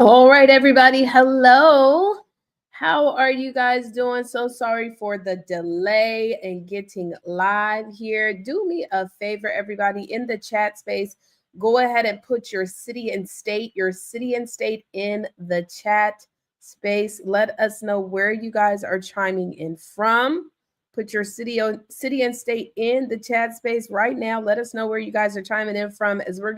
All right, everybody. Hello. How are you guys doing? So sorry for the delay in getting live here. Do me a favor, everybody, in the chat space. Go ahead and put your city and state, in the chat space. Let us know where you guys are chiming in from. Put your city and state in the chat space right now. Let us know where you guys are chiming in from as we're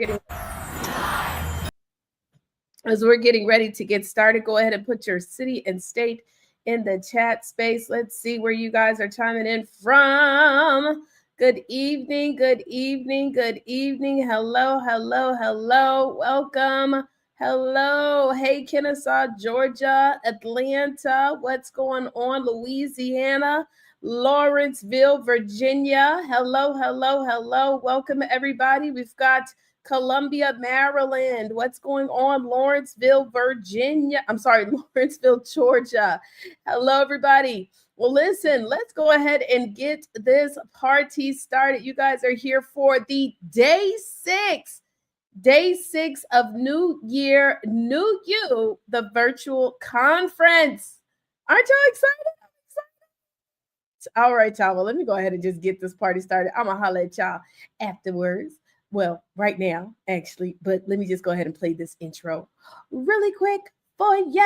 getting ready to get started. Go ahead and put your city and state in the chat space. Let's see where you guys are chiming in from. Good evening, good evening, good evening. Hello, hello, hello. Welcome. Hello. Hey, Kennesaw, Georgia, Atlanta. What's going on? Louisiana, Lawrenceville, Virginia. Hello, hello, hello. Welcome, everybody. We've got Columbia, Maryland. What's going on? Lawrenceville, Virginia. I'm sorry, Lawrenceville, Georgia. Hello, everybody. Well, listen, let's go ahead and get this party started. You guys are here for the day six of New Year, New You, the virtual conference. Aren't y'all excited? All right, y'all. Well, let me go ahead and just get this party started. I'm going to holler at y'all afterwards. Well, right now, actually, but let me just go ahead and play this intro really quick for ya.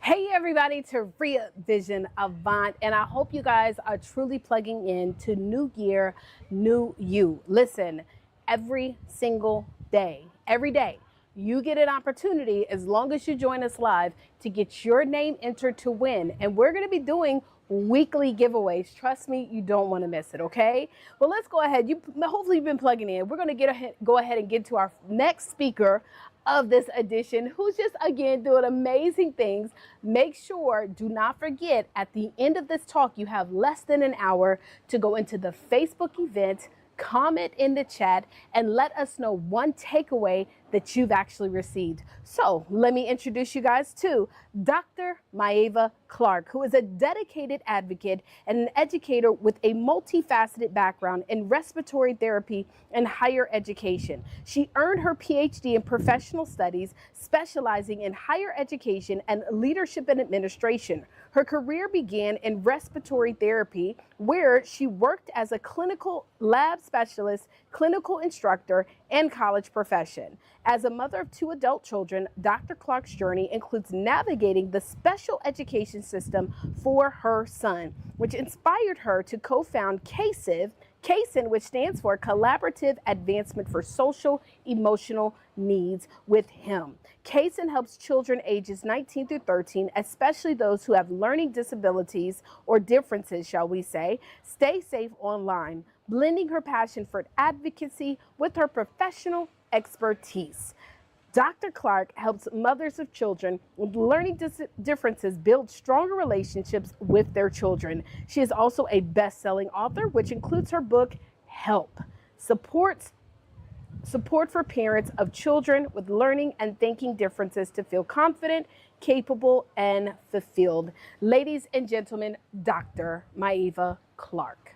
Hey everybody, to Ria Vision Avant, and I hope you guys are truly plugging in to New Year, New You. Listen, every single day, every day, you get an opportunity, as long as you join us live, to get your name entered to win. And we're going to be doing weekly giveaways. Trust me, you don't want to miss it, okay? Well, let's go ahead. Hopefully you've been plugging in. We're going to go ahead and get to our next speaker of this edition, who's just, again, doing amazing things. Make sure, do not forget, at the end of this talk, you have less than an hour to go into the Facebook event, comment in the chat, and let us know one takeaway that you've actually received. So let me introduce you guys to Dr. Myava Clark, who is a dedicated advocate and an educator with a multifaceted background in respiratory therapy and higher education. She earned her PhD in professional studies, specializing in higher education and leadership and administration. Her career began in respiratory therapy, where she worked as a clinical lab specialist, clinical instructor, and college profession. As a mother of 2 adult children, Dr. Clark's journey includes navigating the special education system for her son, which inspired her to co-found CASEN, which stands for Collaborative Advancement for Social Emotional Needs, with him. CASEN helps children ages 19 through 13, especially those who have learning disabilities or differences, shall we say, stay safe online, blending her passion for advocacy with her professional expertise. Dr. Clark helps mothers of children with learning differences build stronger relationships with their children. She is also a best-selling author, which includes her book, Help, support for parents of children with learning and thinking differences to feel confident, capable, and fulfilled. Ladies and gentlemen, Dr. Myava Clark.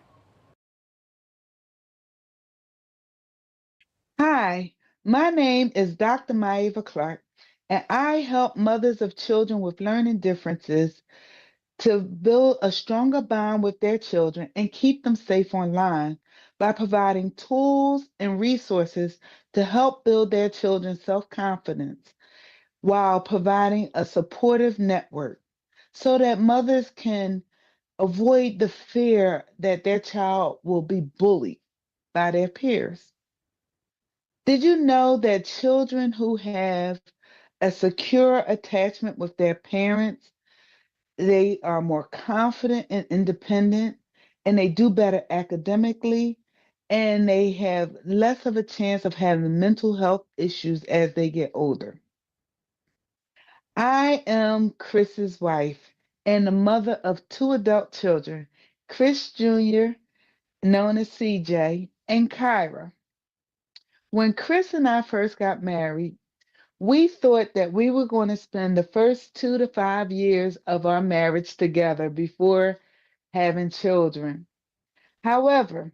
Hi, my name is Dr. Myava Clark, and I help mothers of children with learning differences to build a stronger bond with their children and keep them safe online by providing tools and resources to help build their children's self-confidence while providing a supportive network so that mothers can avoid the fear that their child will be bullied by their peers. Did you know that children who have a secure attachment with their parents, they are more confident and independent, and they do better academically, and they have less of a chance of having mental health issues as they get older? I am Chris's wife and the mother of 2 adult children, Chris Jr., known as CJ, and Kyra. When Chris and I first got married, we thought that we were going to spend the first 2 to 5 years of our marriage together before having children. However,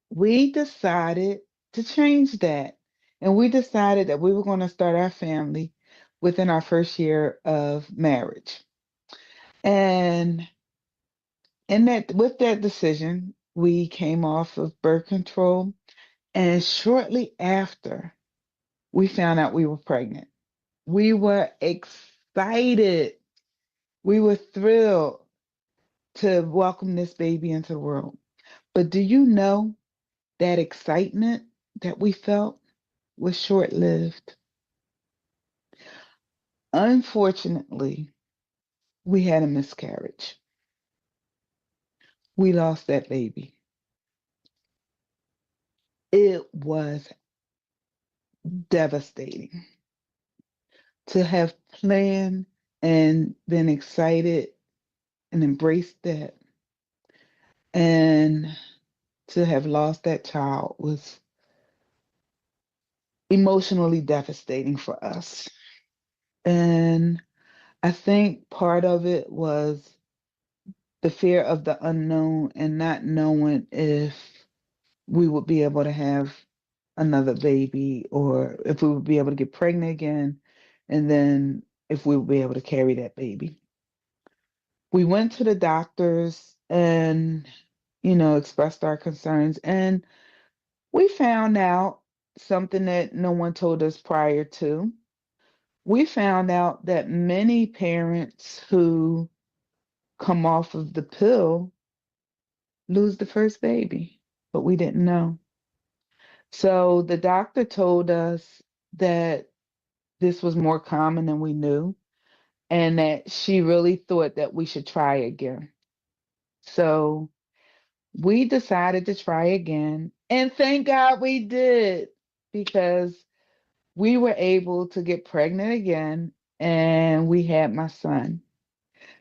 we decided to change that. And we decided that we were going to start our family within our first year of marriage. And with that decision, we came off of birth control. And shortly after, we found out we were pregnant. We were excited. We were thrilled to welcome this baby into the world. But do you know that excitement that we felt was short lived? Unfortunately, we had a miscarriage. We lost that baby. It was devastating to have planned and been excited and embraced that, and to have lost that child was emotionally devastating for us. And I think part of it was the fear of the unknown and not knowing if we would be able to have another baby or if we would be able to get pregnant again, and then if we would be able to carry that baby. We went to the doctors and, expressed our concerns, and we found out something that no one told us prior to. We found out that many parents who come off of the pill lose the first baby, but we didn't know. So the doctor told us that this was more common than we knew, and that she really thought that we should try again. So we decided to try again, and thank God we did, because we were able to get pregnant again, and we had my son.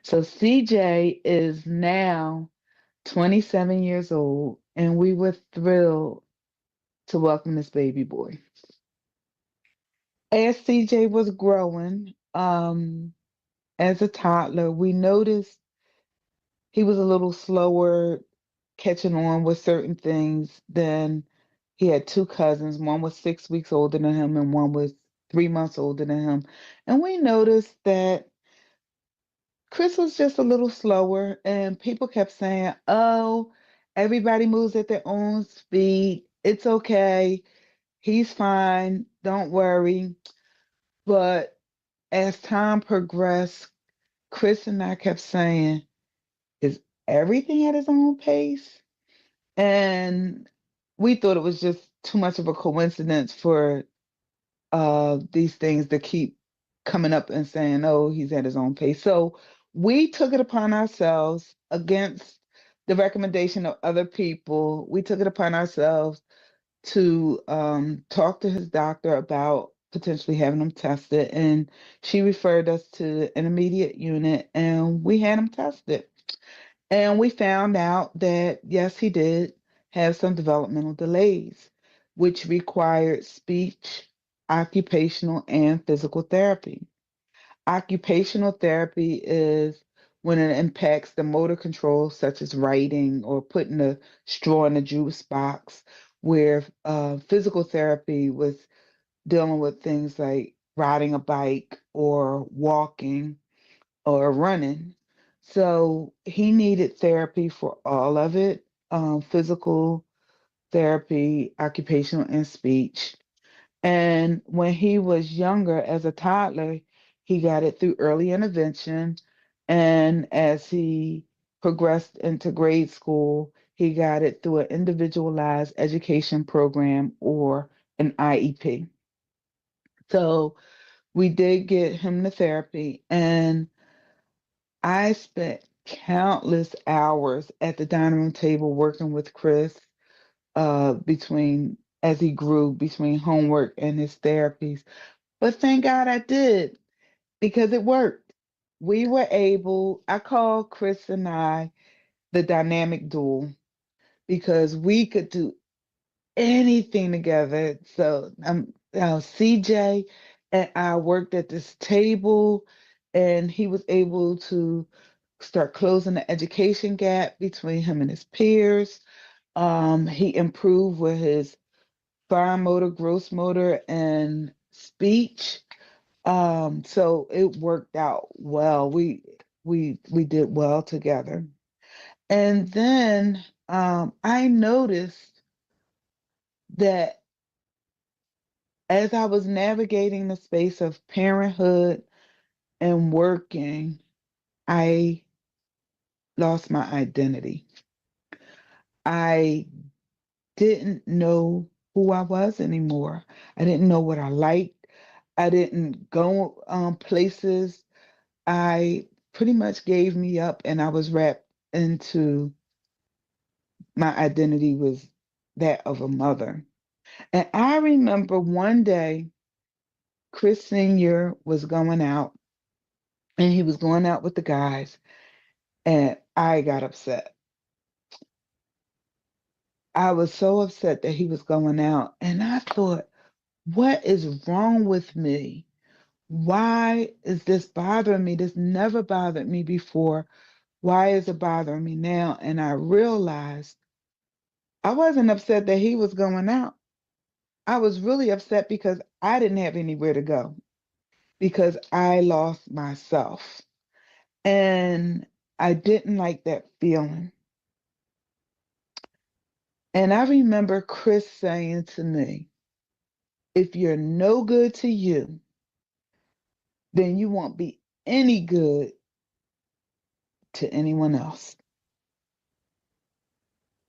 So CJ is now 27 years old, and we were thrilled to welcome this baby boy. As CJ was growing, as a toddler, we noticed he was a little slower catching on with certain things than he had two cousins. One was 6 weeks older than him, and one was 3 months older than him. And we noticed that Chris was just a little slower, and people kept saying, "Oh, everybody moves at their own speed. It's okay. He's fine. Don't worry." But as time progressed, Chris and I kept saying, "Is everything at his own pace?" And we thought it was just too much of a coincidence for these things to keep coming up and saying, "Oh, he's at his own pace." So we took it upon ourselves, against the recommendation of other people. We took it upon ourselves to talk to his doctor about potentially having him tested. And she referred us to an immediate unit, and we had him tested. And we found out that, yes, he did have some developmental delays, which required speech, occupational, and physical therapy. Occupational therapy is when it impacts the motor control, such as writing or putting a straw in a juice box, where physical therapy was dealing with things like riding a bike or walking or running. So he needed therapy for all of it, physical therapy, occupational, and speech. And when he was younger, as a toddler, he got it through early intervention. And as he progressed into grade school, he got it through an individualized education program, or an IEP. So we did get him the therapy, and I spent countless hours at the dining room table working with Chris, between as he grew, between homework and his therapies. But thank God I did, because it worked. We were able, I call Chris and I the dynamic duel, because we could do anything together. So CJ and I worked at this table, and he was able to start closing the education gap between him and his peers. He improved with his fine motor, gross motor, and speech. So it worked out well. We did well together. And then I noticed that as I was navigating the space of parenthood and working, I lost my identity. I didn't know who I was anymore. I didn't know what I liked. I didn't go places. I pretty much gave me up, and I was wrapped into my identity was that of a mother. And I remember one day Chris Sr. was going out, and he was going out with the guys, and I got upset. I was so upset that he was going out, and I thought, what is wrong with me? Why is this bothering me? This never bothered me before. Why is it bothering me now? And I realized I wasn't upset that he was going out. I was really upset because I didn't have anywhere to go because I lost myself. And I didn't like that feeling. And I remember Chris saying to me, if you're no good to you, then you won't be any good to anyone else.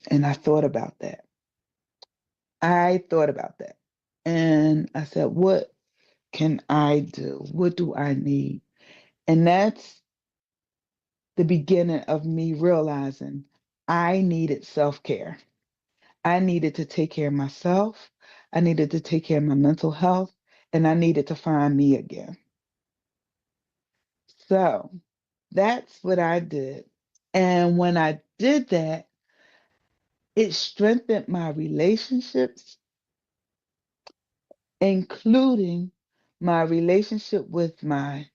And I thought about that. I thought about that. And I said, what can I do? What do I need? And that's the beginning of me realizing I needed self care. I needed to take care of myself. I needed to take care of my mental health, and I needed to find me again. So that's what I did. And when I did that, it strengthened my relationships, including my relationship with my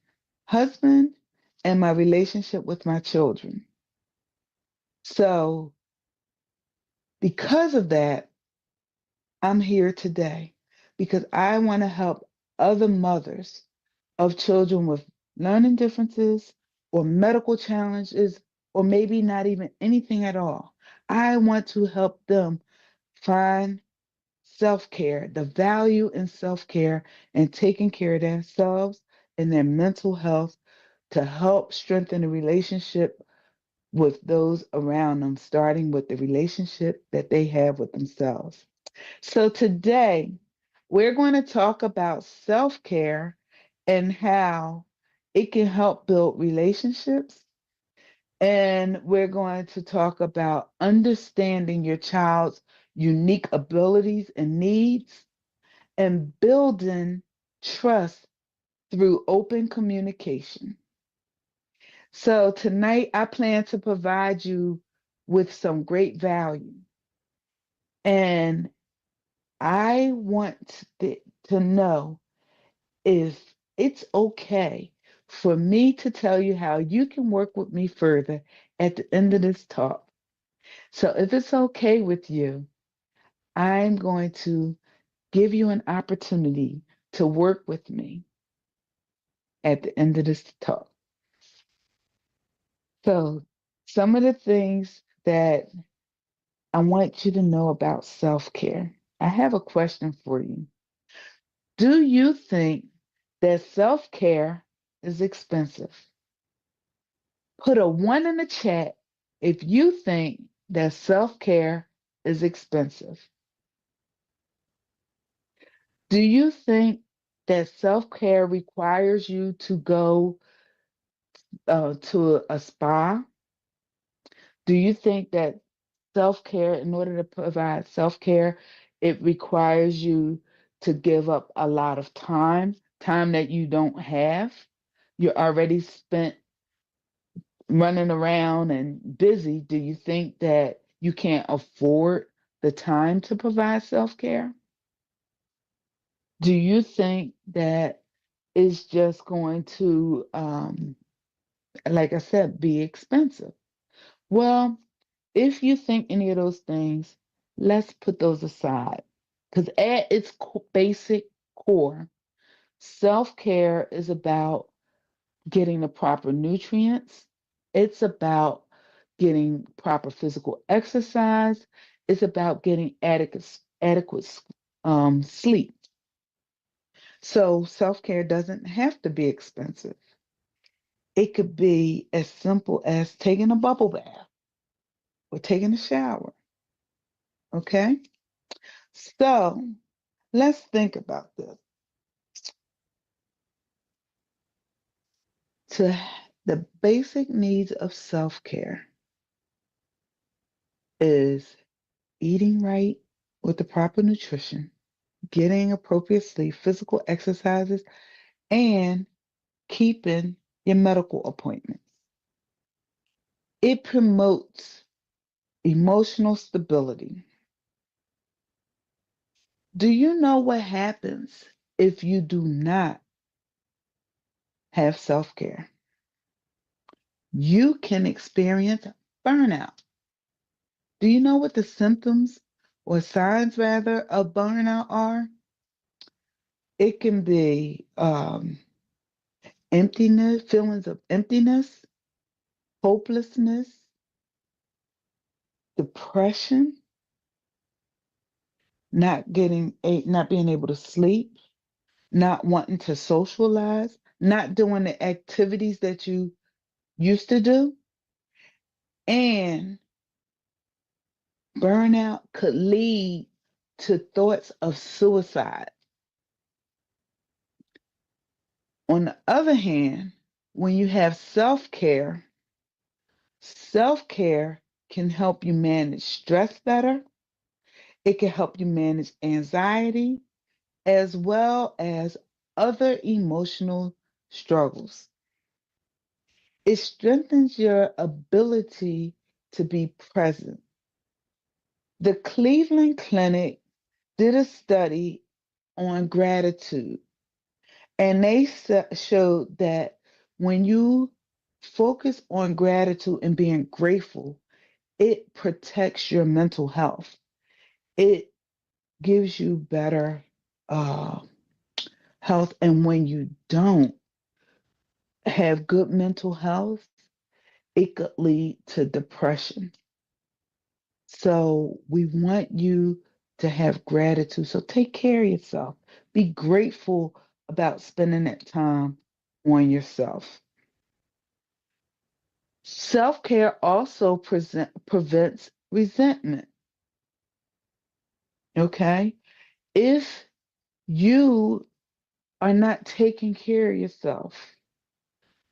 husband and my relationship with my children. So, because of that, I'm here today because I want to help other mothers of children with learning differences or medical challenges, or maybe not even anything at all. I want to help them find self care, the value in self care and taking care of themselves and their mental health to help strengthen the relationship with those around them, starting with the relationship that they have with themselves. So today, we're going to talk about self care and how it can help build relationships. And we're going to talk about understanding your child's unique abilities and needs and building trust through open communication. So tonight, I plan to provide you with some great value. And I want to know if it's okay for me to tell you how you can work with me further at the end of this talk. So if it's okay with you, I'm going to give you an opportunity to work with me at the end of this talk. So, some of the things that I want you to know about self care. I have a question for you. Do you think that self care is expensive? Put a one in the chat if you think that self care is expensive. Do you think that self care requires you to go to a spa? Do you think that self care, in order to provide self care, it requires you to give up a lot of time, time that you don't have? You're already spent running around and busy. Do you think that you can't afford the time to provide self-care? Do you think that it's just going to, like I said, be expensive? Well, if you think any of those things, let's put those aside. Because at its basic core, self care is about getting the proper nutrients, it's about getting proper physical exercise, it's about getting adequate sleep. So, self care doesn't have to be expensive. It could be as simple as taking a bubble bath or taking a shower. Okay? So, let's think about this. To the basic needs of self-care is eating right with the proper nutrition, getting appropriate sleep, physical exercises, and keeping your medical appointments. It promotes emotional stability. Do you know what happens if you do not have self-care? You can experience burnout. Do you know what the symptoms or signs, rather, of burnout are? It can be emptiness, feelings of emptiness, hopelessness, depression, not being able to sleep, not wanting to socialize, not doing the activities that you used to do, and burnout could lead to thoughts of suicide. On the other hand, when you have self-care, self-care can help you manage stress better. It can help you manage anxiety as well as other emotional struggles. It strengthens your ability to be present. The Cleveland Clinic did a study on gratitude, and they showed that when you focus on gratitude and being grateful, it protects your mental health. It gives you better uh, health. And when you don't have good mental health, it could lead to depression. So we want you to have gratitude. So take care of yourself. Be grateful about spending that time on yourself. Self care also prevents resentment. Okay? If you are not taking care of yourself,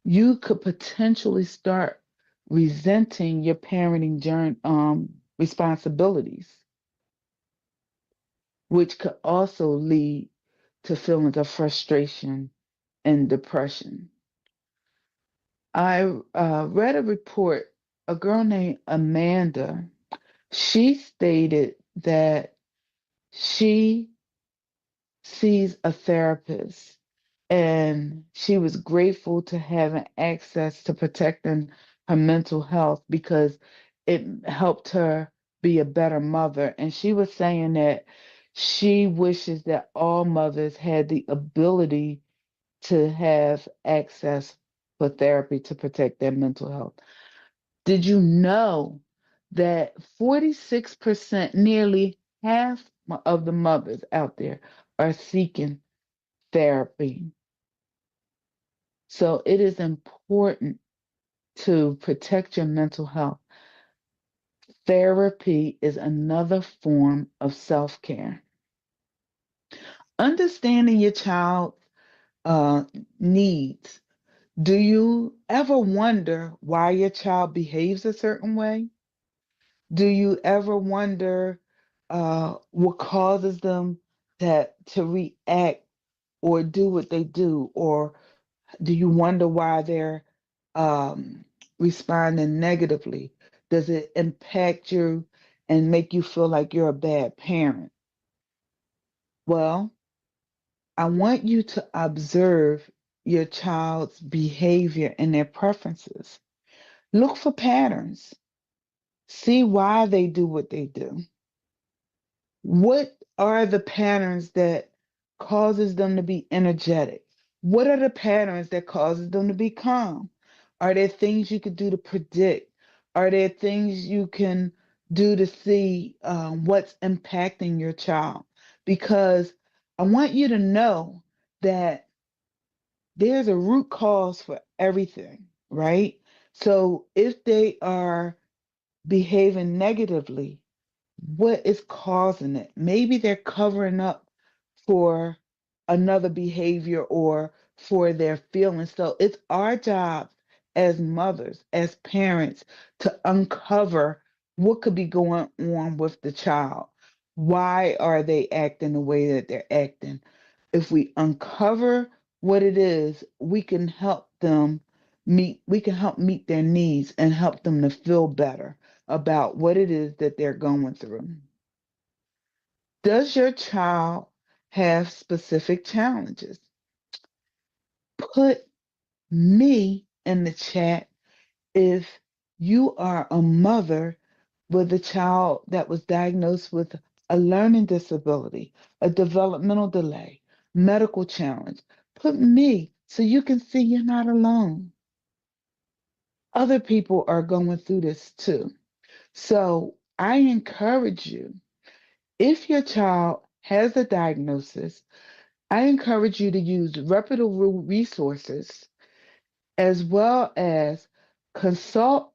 you could potentially start resenting your parenting responsibilities, which could also lead to feelings of frustration and depression. I read a report, a girl named Amanda, she stated that she sees a therapist and she was grateful to having access to protecting her mental health because it helped her be a better mother. And she was saying that she wishes that all mothers had the ability to have access for therapy to protect their mental health. Did you know that 46%, nearly half of the mothers out there, are seeking therapy? So it is important to protect your mental health. Therapy is another form of self care. Understanding your child uh, needs. Do you ever wonder why your child behaves a certain way? Do you ever wonder what causes them to react or do what they do? Or do you wonder why they're um, responding negatively? Does it impact you and make you feel like you're a bad parent. Well, I want you to observe your child's behavior and their preferences. Look for patterns. See why they do what they do. What are the patterns that causes them to be energetic? What are the patterns that causes them to be calm? Are there things you could do to predict? Are there things you can do to see what's impacting your child? Because I want you to know that there's a root cause for everything, right? So if they are behaving negatively, what is causing it? Maybe they're covering up for another behavior or for their feelings. So it's our job as mothers, as parents, to uncover what could be going on with the child. Why are they acting the way that they're acting? If we uncover what it is, we can help meet their needs and help them to feel better about what it is that they're going through. Does your child have specific challenges? Put me in the chat if you are a mother with a child that was diagnosed with a learning disability, a developmental delay, medical challenge. Put me so you can see you're not alone. Other people are going through this too. So I encourage you, if your child has a diagnosis, I encourage you to use reputable resources as well as consult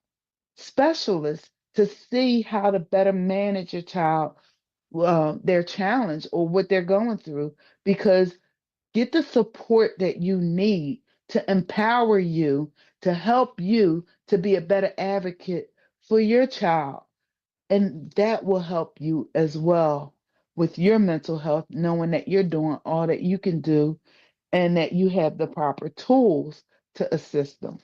specialists to see how to better manage your child, their challenge or what they're going through, because get the support that you need to empower you, to help you to be a better advocate for your child. And that will help you as well with your mental health, knowing that you're doing all that you can do and that you have the proper tools to assist them.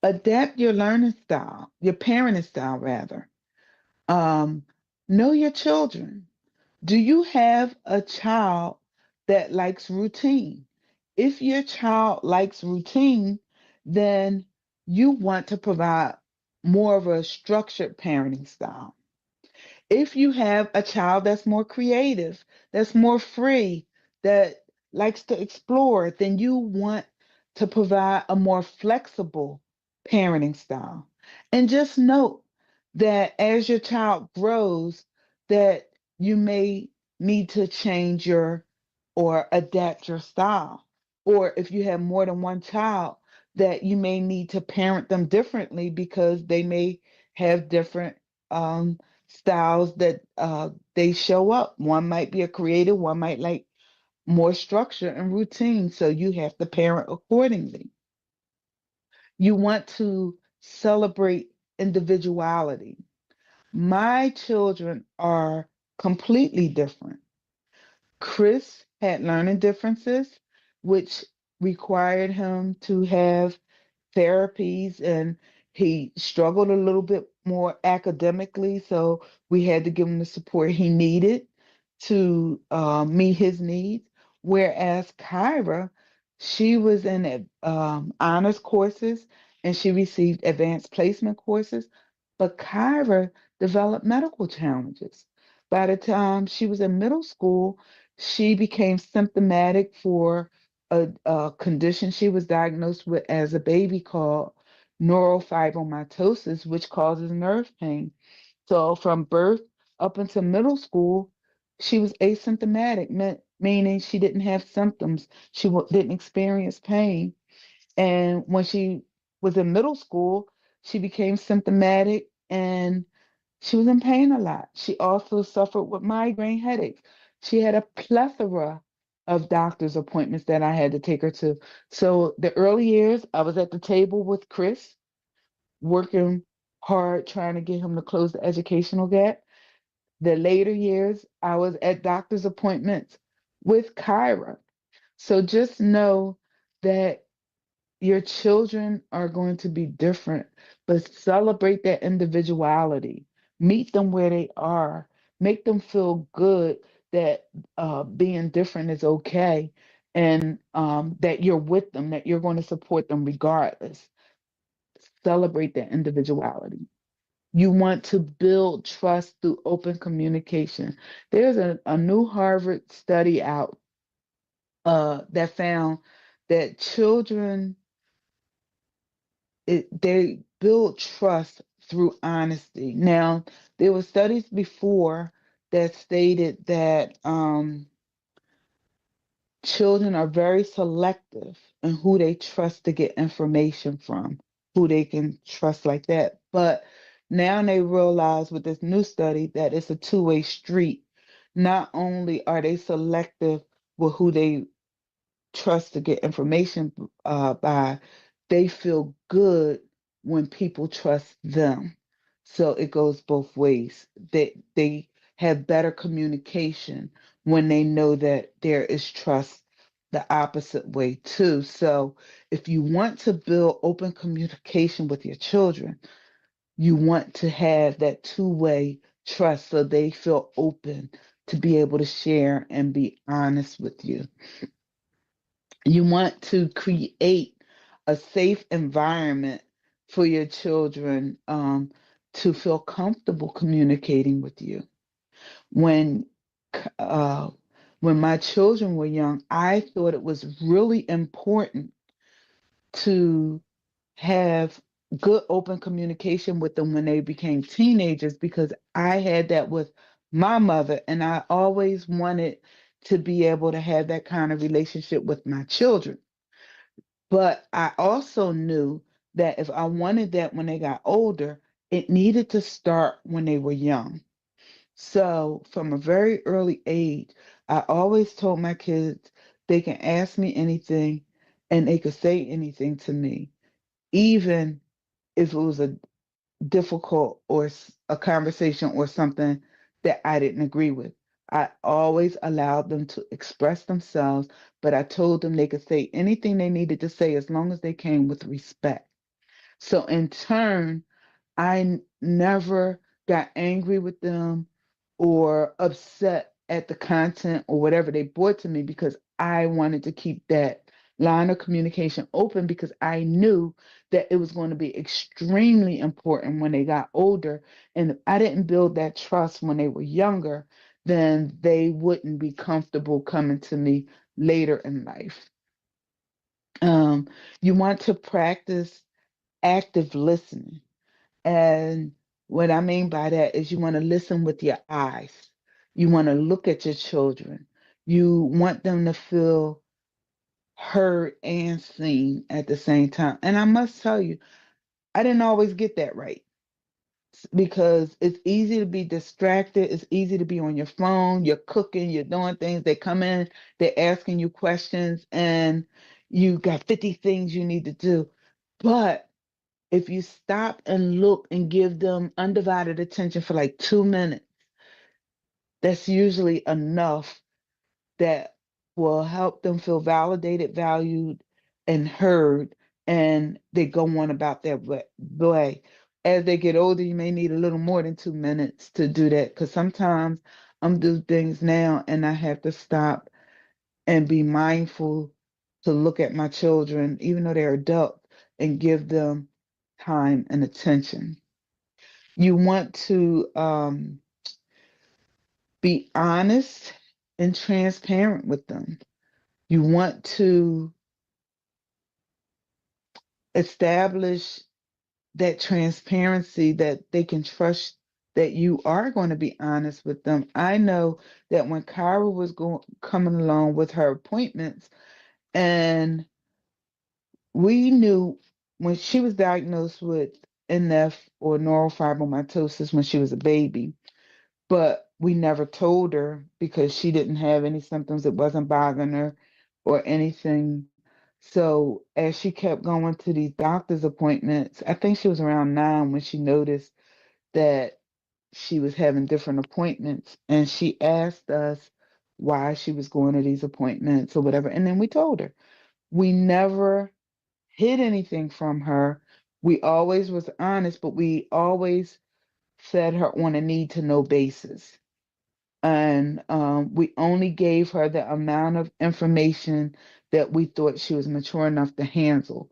Adapt your learning style, your parenting style, rather. Um, know your children. Do you have a child that likes routine? If your child likes routine, then you want to provide more of a structured parenting style. If you have a child that's more creative, that's more free, that likes to explore, then you want to provide a more flexible parenting style. And just note that as your child grows, that you may need to change your or adapt your style. Or if you have more than one child, that you may need to parent them differently because they may have different um, styles that they show up. One might be a creative, one might like more structure and routine. So you have to parent accordingly. You want to celebrate individuality. My children are completely different. Chris had learning differences, which required him to have therapies, and he struggled a little bit more academically, so we had to give him the support he needed to meet his needs. Whereas Kyra, she was in honors courses and she received advanced placement courses, but Kyra developed medical challenges. By the time she was in middle school, she became symptomatic for a condition she was diagnosed with as a baby called neurofibromatosis, which causes nerve pain. So from birth up until middle school, she was asymptomatic, meaning she didn't have symptoms. She didn't experience pain. And when she was in middle school, she became symptomatic and she was in pain a lot. She also suffered with migraine headaches. She had a plethora of doctor's appointments that I had to take her to. So the early years, I was at the table with Chris, working hard trying to get him to close the educational gap. The later years, I was at doctor's appointments with Kyra. So just know that your children are going to be different, but celebrate their individuality. Meet them where they are. Make them feel good that being different is okay, and that you're with them, that you're going to support them regardless. Celebrate their individuality. You want to build trust through open communication. There's a new Harvard study out that found that children, they build trust through honesty. Now, there were studies before that stated that children are very selective in who they trust to get information from, who they can trust like that. But now they realize with this new study that it's a two-way street. Not only are they selective with who they trust to get information by, they feel good when people trust them. So it goes both ways. They have better communication when they know that there is trust the opposite way too. So if you want to build open communication with your children, you want to have that two-way trust so they feel open to be able to share and be honest with you. You want to create a safe environment for your children to feel comfortable communicating with you. When uh, when my children were young, I thought it was really important to have good open communication with them when they became teenagers because I had that with my mother, and I always wanted to be able to have that kind of relationship with my children. But I also knew that if I wanted that when they got older, it needed to start when they were young. So from a very early age, I always told my kids they can ask me anything and they could say anything to me, even if it was a difficult or a conversation or something that I didn't agree with. I always allowed them to express themselves, but I told them they could say anything they needed to say as long as they came with respect. So in turn, never got angry with them or upset at the content or whatever they brought to me because I wanted to keep that line of communication open because I knew that it was going to be extremely important when they got older. And if I didn't build that trust when they were younger, then they wouldn't be comfortable coming to me later in life. Um, you want to practice active listening. And what I mean by that is you want to listen with your eyes. You want to look at your children. You want them to feel heard and seen at the same time. And I must tell you, I didn't always get that right because it's easy to be distracted. It's easy to be on your phone. You're cooking, you're doing things. They come in, they're asking you questions, and you got 50 things you need to do. But if you stop and look and give them undivided attention for like 2 minutes, that's usually enough that will help them feel validated, valued, and heard, and they go on about their way. As they get older, you may need a little more than 2 minutes to do that because sometimes I'm doing things now and I have to stop and be mindful to look at my children, even though they're adults, and give them time and attention. You want to be honest and transparent with them. You want to establish that transparency that they can trust that you are going to be honest with them. I know that when Kyra was coming along with her appointments, and we knew when she was diagnosed with NF or neurofibromatosis when she was a baby, but we never told her because she didn't have any symptoms. It wasn't bothering her or anything. So as she kept going to these doctor's appointments, I think she was around 9 when she noticed that she was having different appointments. And she asked us why she was going to these appointments or whatever. And then we told her. We never hid anything from her. We always was honest, but we always fed her on a need to know basis. And we only gave her the amount of information that we thought she was mature enough to handle.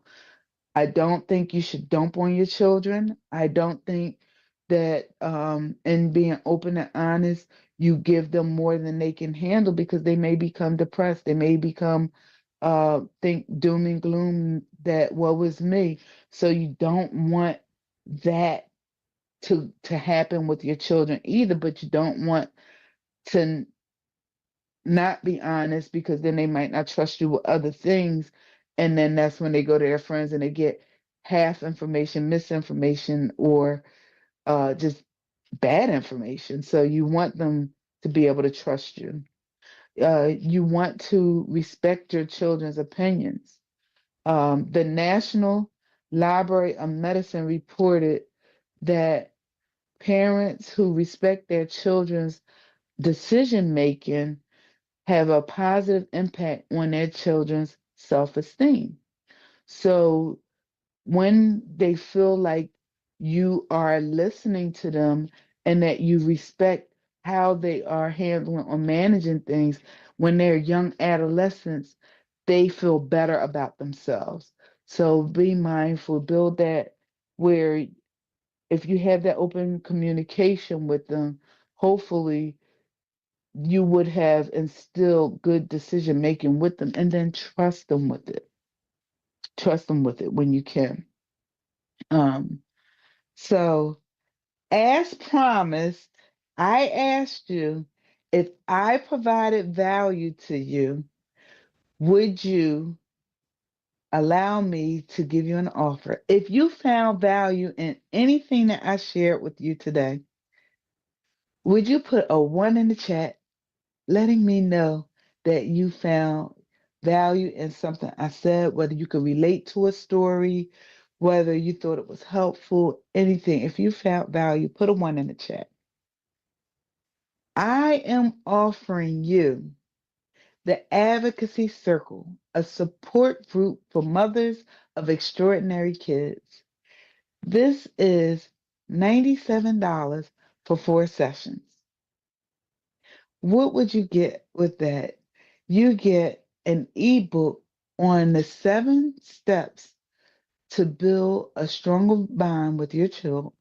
I don't think you should dump on your children. I don't think that in being open and honest, you give them more than they can handle because they may become depressed. They may become think doom and gloom that woe is me. So you don't want that to happen with your children either, but you don't want to not be honest because then they might not trust you with other things. And then that's when they go to their friends and they get half information, misinformation, or just bad information. So you want them to be able to trust you. You want to respect your children's opinions. The National Library of Medicine reported that parents who respect their children's decision making have a positive impact on their children's self esteem. So when they feel like you are listening to them and that you respect how they are handling or managing things when they're young adolescents, they feel better about themselves. So be mindful, build that where if you have that open communication with them, hopefully you would have instilled good decision making with them and then trust them with it. Trust them with it when you can. Um, so, as promised, I asked you if I provided value to you, would you allow me to give you an offer? If you found value in anything that I shared with you today, would you put a one in the chat letting me know that you found value in something I said, whether you could relate to a story, whether you thought it was helpful, anything? If you found value, put a one in the chat. I am offering you the Advocacy Circle, a support group for mothers of extraordinary kids. This is $97 for 4 sessions. What would you get with that? You get an ebook on the 7 steps to build a stronger bond with your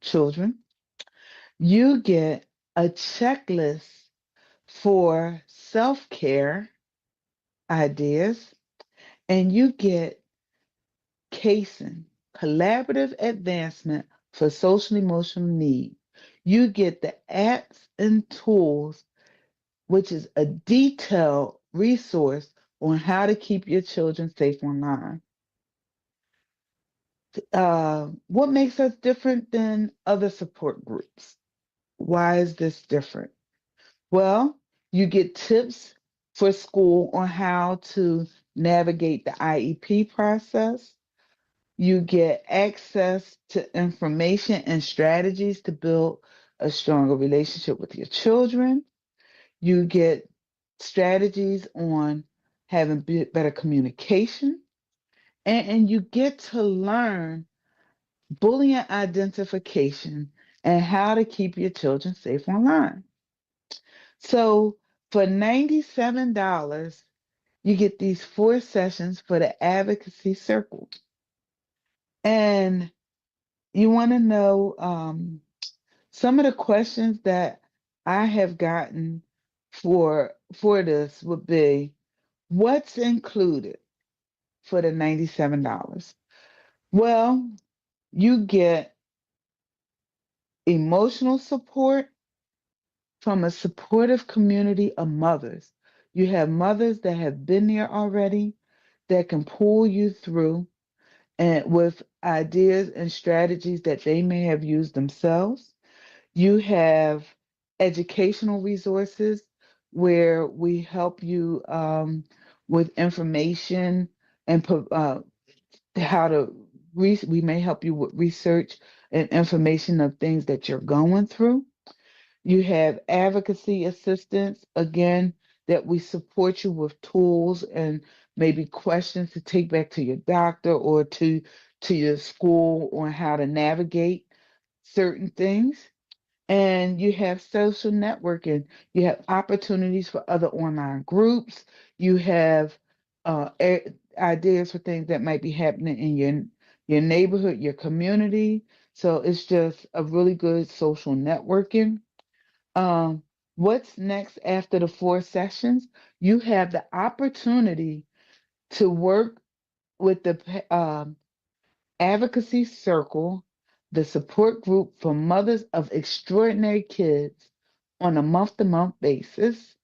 children. You get a checklist for self care ideas, and you get CASEN, Collaborative Advancement for Social Emotional Need. You get the apps and tools, which is a detailed resource on how to keep your children safe online. What makes us different than other support groups? Why is this different? Well, you get tips for school on how to navigate the IEP process. You get access to information and strategies to build a stronger relationship with your children. You get strategies on having better communication, and you get to learn bullying identification and how to keep your children safe online. So for $97, you get these 4 sessions for the advocacy circle. And you want to know some of the questions that I have gotten for this would be, what's included for the $97? Well, you get emotional support from a supportive community of mothers. You have mothers that have been there already that can pull you through and with ideas and strategies that they may have used themselves. You have educational resources where we help you with information and how to we may help you with research and information of things that you're going through. You have advocacy assistance, again, that we support you with tools and maybe questions to take back to your doctor or to your school on how to navigate certain things. And you have social networking. You have opportunities for other online groups. You have ideas for things that might be happening in your neighborhood, your community. So it's just a really good social networking. Um, what's next after the 4 sessions? You have the opportunity to work with the advocacy circle, the support group for mothers of extraordinary kids on a month to month basis.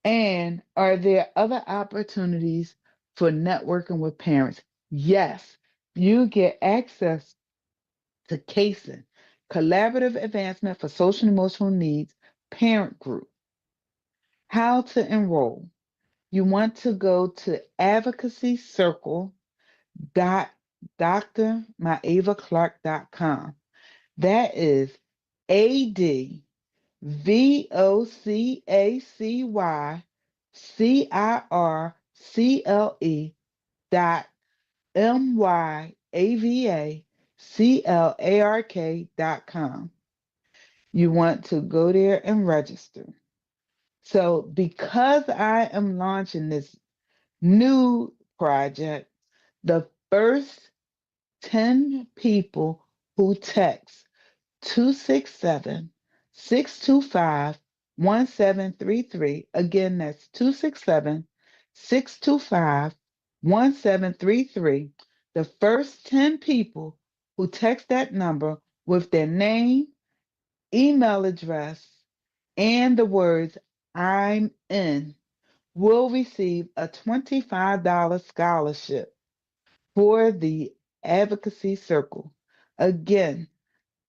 And are there other opportunities for networking with parents? Yes, you get access to CASEN, Collaborative Advancement for Social and Emotional Needs Parent Group. How to enroll? You want to go to advocacycircle.drmyavaclark.com. That is ADVOCACYCIRCLE dot MYAVACLARK.com. You want to go there and register. So, because I am launching this new project, the first 10 people who text 267 625 1733. Again, that's 267 625 1733. The first 10 people who text that number with their name, email address, and the words "I'm in" will receive a $25 scholarship for the Advocacy Circle. Again,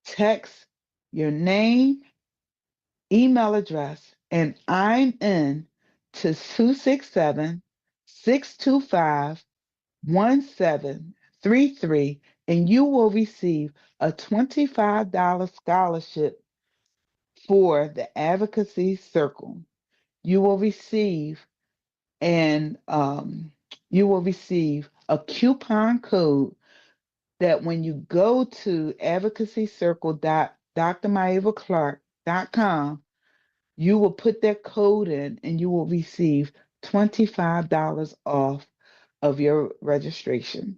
text your name, email address, and "I'm in" to 267 625 1733, and you will receive a $25 scholarship for the Advocacy Circle. You will receive and you will receive a coupon code that when you go to advocacycircle.drmyavaclark.com, you will put that code in and you will receive $25 off of your registration.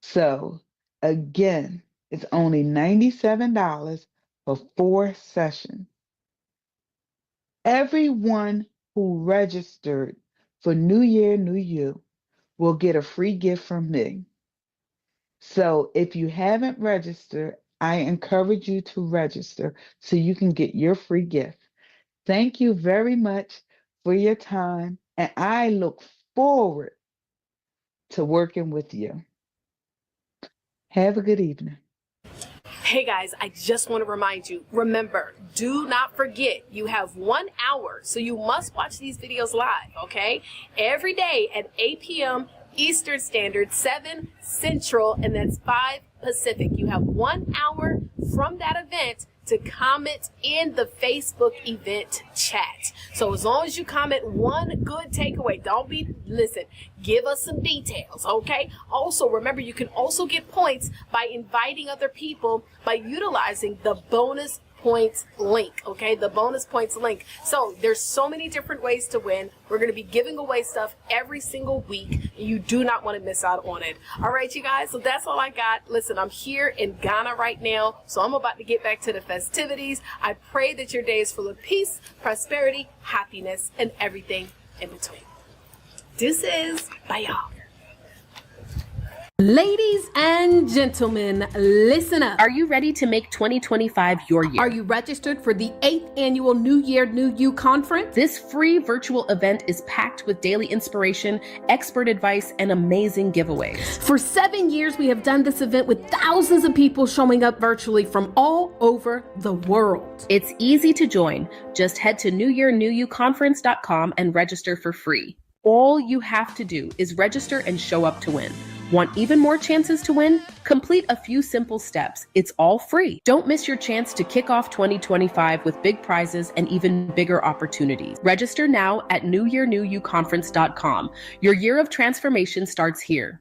So again, it's only $97 for 4 sessions. Everyone who registered for New Year, New You will get a free gift from me. So if you haven't registered, I encourage you to register so you can get your free gift. Thank you very much for your time, and I look forward to working with you. Have a good evening. Hey guys, I just want to remind you, remember, do not forget you have 1 hour, so you must watch these videos live, okay? Every day at 8 p.m. Eastern Standard, 7 Central, and that's 5 Pacific. You have 1 hour from that event to comment in the Facebook event chat. So as long as you comment one good takeaway, listen, give us some details, okay? Also, remember, you can also get points by inviting other people by utilizing the bonus points link, okay? The bonus points link. So there's so many different ways to win. We're going to be giving away stuff every single week. And you do not want to miss out on it. All right, you guys. So that's all I got. Listen, I'm here in Ghana right now. So I'm about to get back to the festivities. I pray that your day is full of peace, prosperity, happiness, and everything in between. Deuces. Bye, y'all. Ladies and gentlemen, listen up. Are you ready to make 2025 your year? Are you registered for the 8th annual New Year, New You conference? This free virtual event is packed with daily inspiration, expert advice, and amazing giveaways. For 7 years, we have done this event with thousands of people showing up virtually from all over the world. It's easy to join. Just head to newyearnewyouconference.com and register for free. All you have to do is register and show up to win. Want even more chances to win? Complete a few simple steps. It's all free. Don't miss your chance to kick off 2025 with big prizes and even bigger opportunities. Register now at newyearnewyouconference.com. Your year of transformation starts here.